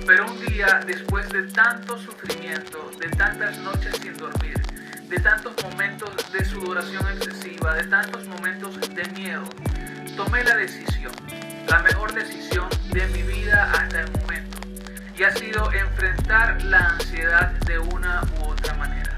Pero un día, después de tanto sufrimiento, de tantas noches sin dormir, de tantos momentos de sudoración excesiva, de tantos momentos de miedo, tomé la decisión, la mejor decisión de mi vida hasta el momento, y ha sido enfrentar la ansiedad de una u otra manera.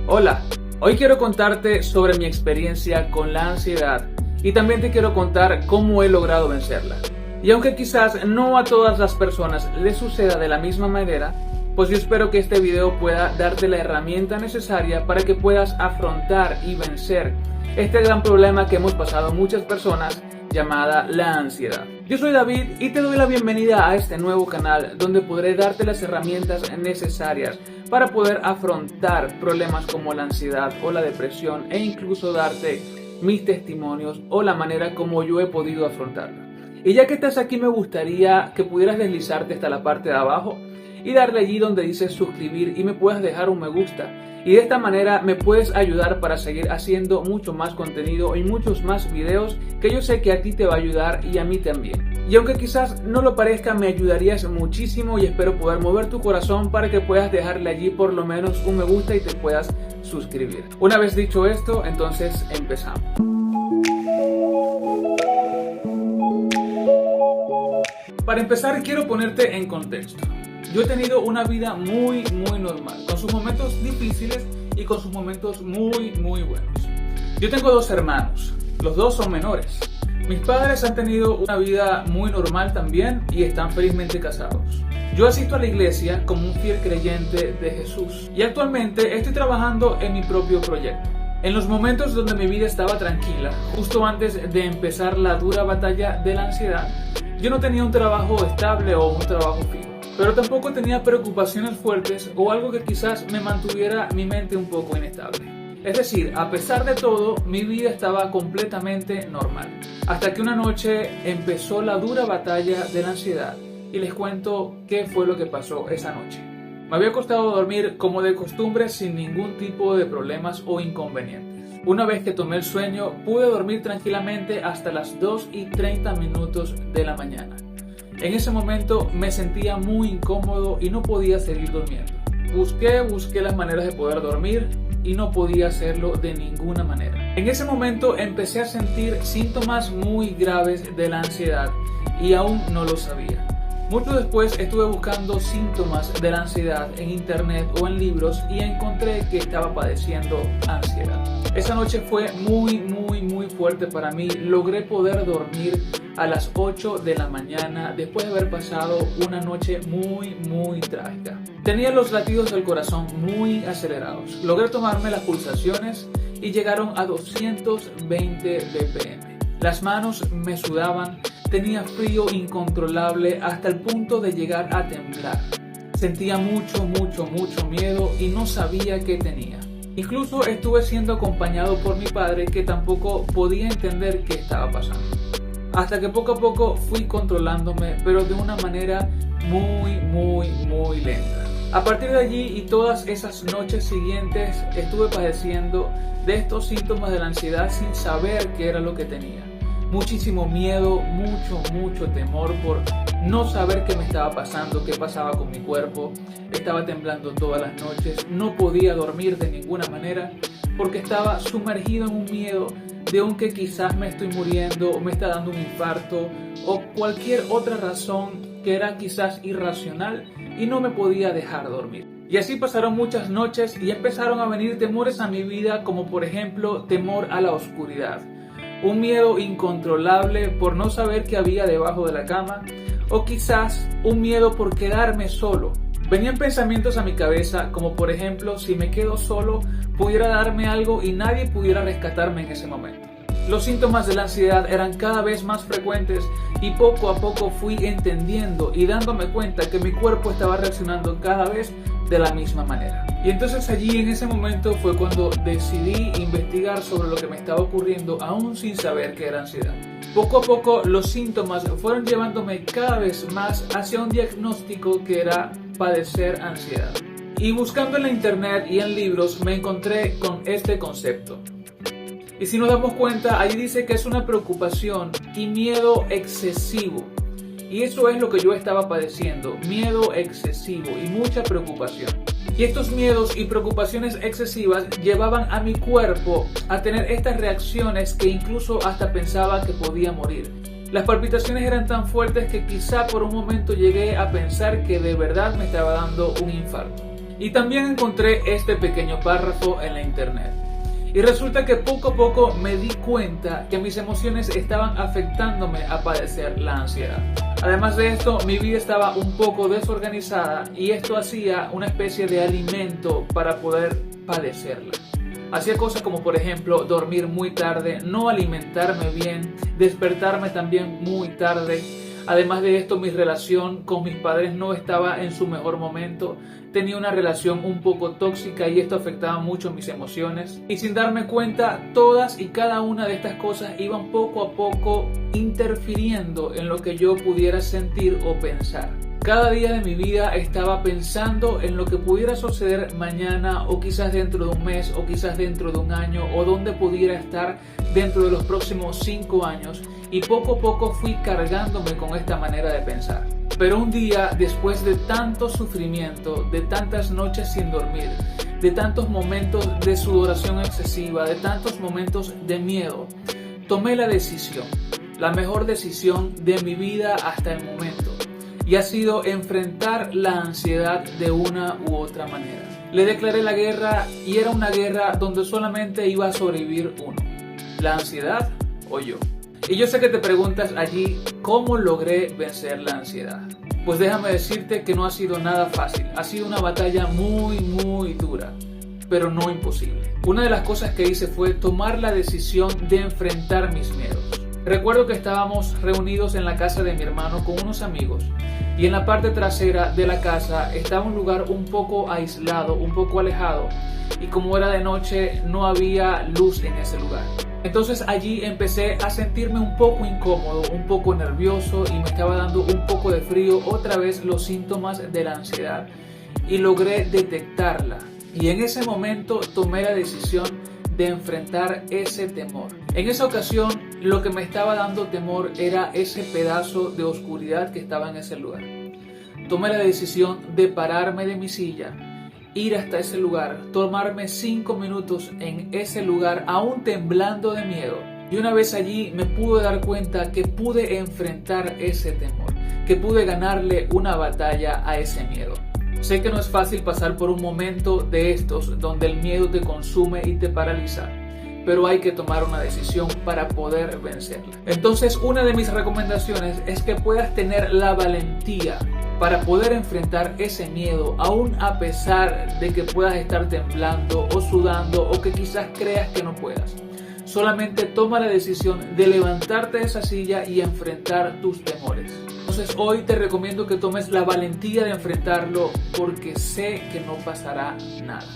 Hola, hoy quiero contarte sobre mi experiencia con la ansiedad y también te quiero contar cómo he logrado vencerla. Y aunque quizás no a todas las personas les suceda de la misma manera, pues yo espero que este video pueda darte la herramienta necesaria para que puedas afrontar y vencer este gran problema que hemos pasado muchas personas, llamada la ansiedad. Yo soy David y te doy la bienvenida a este nuevo canal donde podré darte las herramientas necesarias para poder afrontar problemas como la ansiedad o la depresión e incluso darte mis testimonios o la manera como yo he podido afrontarla. Y ya que estás aquí, me gustaría que pudieras deslizarte hasta la parte de abajo y darle allí donde dice suscribir y me puedas dejar un me gusta. Y de esta manera me puedes ayudar para seguir haciendo mucho más contenido y muchos más videos que yo sé que a ti te va a ayudar y a mí también. Y aunque quizás no lo parezca, me ayudarías muchísimo y espero poder mover tu corazón para que puedas dejarle allí por lo menos un me gusta y te puedas suscribir. Una vez dicho esto, entonces empezamos. Para empezar, quiero ponerte en contexto. Yo he tenido una vida muy normal, con sus momentos difíciles y con sus momentos muy buenos. Yo tengo dos hermanos, los dos son menores. Mis padres han tenido una vida muy normal también y están felizmente casados. Yo asisto a la iglesia como un fiel creyente de Jesús y actualmente estoy trabajando en mi propio proyecto. En los momentos donde mi vida estaba tranquila, justo antes de empezar la dura batalla de la ansiedad, yo no tenía un trabajo estable o un trabajo fijo, pero tampoco tenía preocupaciones fuertes o algo que quizás me mantuviera mi mente un poco inestable. Es decir, a pesar de todo, mi vida estaba completamente normal. Hasta que una noche empezó la dura batalla de la ansiedad y les cuento qué fue lo que pasó esa noche. Me había costado dormir como de costumbre sin ningún tipo de problemas o inconvenientes. Una vez que tomé el sueño, pude dormir tranquilamente hasta las 2:30 de la mañana. En ese momento me sentía muy incómodo y no podía seguir durmiendo. Busqué las maneras de poder dormir y no podía hacerlo de ninguna manera. En ese momento empecé a sentir síntomas muy graves de la ansiedad y aún no lo sabía. Mucho después estuve buscando síntomas de la ansiedad en internet o en libros y encontré que estaba padeciendo ansiedad. Esa noche fue muy fuerte para mí. Logré poder dormir a las 8 de la mañana después de haber pasado una noche muy trágica. Tenía los latidos del corazón muy acelerados. Logré tomarme las pulsaciones y llegaron a 220 BPM. Las manos me sudaban, tenía frío incontrolable hasta el punto de llegar a temblar. Sentía mucho miedo y no sabía qué tenía. Incluso estuve siendo acompañado por mi padre, que tampoco podía entender qué estaba pasando. Hasta que poco a poco fui controlándome, pero de una manera muy lenta. A partir de allí y todas esas noches siguientes estuve padeciendo de estos síntomas de la ansiedad sin saber qué era lo que tenía. Muchísimo miedo, mucho temor por no saber qué me estaba pasando, qué pasaba con mi cuerpo. Estaba temblando todas las noches, no podía dormir de ninguna manera porque estaba sumergido en un miedo de un que quizás me estoy muriendo o me está dando un infarto o cualquier otra razón que era quizás irracional y no me podía dejar dormir. Y así pasaron muchas noches y empezaron a venir temores a mi vida, como por ejemplo temor a la oscuridad. Un miedo incontrolable por no saber qué había debajo de la cama o quizás un miedo por quedarme solo. Venían pensamientos a mi cabeza como por ejemplo si me quedo solo pudiera darme algo y nadie pudiera rescatarme en ese momento. Los síntomas de la ansiedad eran cada vez más frecuentes y poco a poco fui entendiendo y dándome cuenta que mi cuerpo estaba reaccionando cada vez de la misma manera. Y entonces allí en ese momento fue cuando decidí investigar sobre lo que me estaba ocurriendo aún sin saber que era ansiedad. Poco a poco los síntomas fueron llevándome cada vez más hacia un diagnóstico que era padecer ansiedad. Y buscando en la internet y en libros me encontré con este concepto. Y si nos damos cuenta, ahí dice que es una preocupación y miedo excesivo Y eso es lo que yo estaba padeciendo, miedo excesivo y mucha preocupación. Y estos miedos y preocupaciones excesivas llevaban a mi cuerpo a tener estas reacciones que incluso hasta pensaba que podía morir. Las palpitaciones eran tan fuertes que quizá por un momento llegué a pensar que de verdad me estaba dando un infarto. Y también encontré este pequeño párrafo en la internet. Y resulta que poco a poco me di cuenta que mis emociones estaban afectándome a padecer la ansiedad. Además de esto, mi vida estaba un poco desorganizada y esto hacía una especie de alimento para poder padecerla. Hacía cosas como, por ejemplo, dormir muy tarde, no alimentarme bien, despertarme también muy tarde. Además de esto, mi relación con mis padres no estaba en su mejor momento. Tenía una relación un poco tóxica y esto afectaba mucho mis emociones. Y sin darme cuenta, todas y cada una de estas cosas iban poco a poco interfiriendo en lo que yo pudiera sentir o pensar. Cada día de mi vida estaba pensando en lo que pudiera suceder mañana o quizás dentro de un mes o quizás dentro de un año o dónde pudiera estar dentro de los próximos 5 años y poco a poco fui cargándome con esta manera de pensar. Pero un día, después de tanto sufrimiento, de tantas noches sin dormir, de tantos momentos de sudoración excesiva, de tantos momentos de miedo, tomé la decisión, la mejor decisión de mi vida hasta el momento. Y ha sido enfrentar la ansiedad de una u otra manera. Le declaré la guerra y era una guerra donde solamente iba a sobrevivir uno. ¿La ansiedad o yo? Y yo sé que te preguntas allí, ¿cómo logré vencer la ansiedad? Pues déjame decirte que no ha sido nada fácil. Ha sido una batalla muy dura, pero no imposible. Una de las cosas que hice fue tomar la decisión de enfrentar mis miedos. Recuerdo que estábamos reunidos en la casa de mi hermano con unos amigos y en la parte trasera de la casa estaba un lugar un poco aislado, un poco alejado y como era de noche no había luz en ese lugar. Entonces allí empecé a sentirme un poco incómodo, un poco nervioso y me estaba dando un poco de frío, otra vez los síntomas de la ansiedad y logré detectarla y en ese momento tomé la decisión de enfrentar ese temor. En esa ocasión lo que me estaba dando temor era ese pedazo de oscuridad que estaba en ese lugar. Tomé la decisión de pararme de mi silla, ir hasta ese lugar, tomarme 5 minutos en ese lugar aún temblando de miedo. Y una vez allí me pude dar cuenta que pude enfrentar ese temor, que pude ganarle una batalla a ese miedo. Sé que no es fácil pasar por un momento de estos donde el miedo te consume y te paraliza, pero hay que tomar una decisión para poder vencerla. Entonces, una de mis recomendaciones es que puedas tener la valentía para poder enfrentar ese miedo, aún a pesar de que puedas estar temblando o sudando o que quizás creas que no puedas. Solamente toma la decisión de levantarte de esa silla y enfrentar tus temores. Entonces hoy te recomiendo que tomes la valentía de enfrentarlo porque sé que no pasará nada.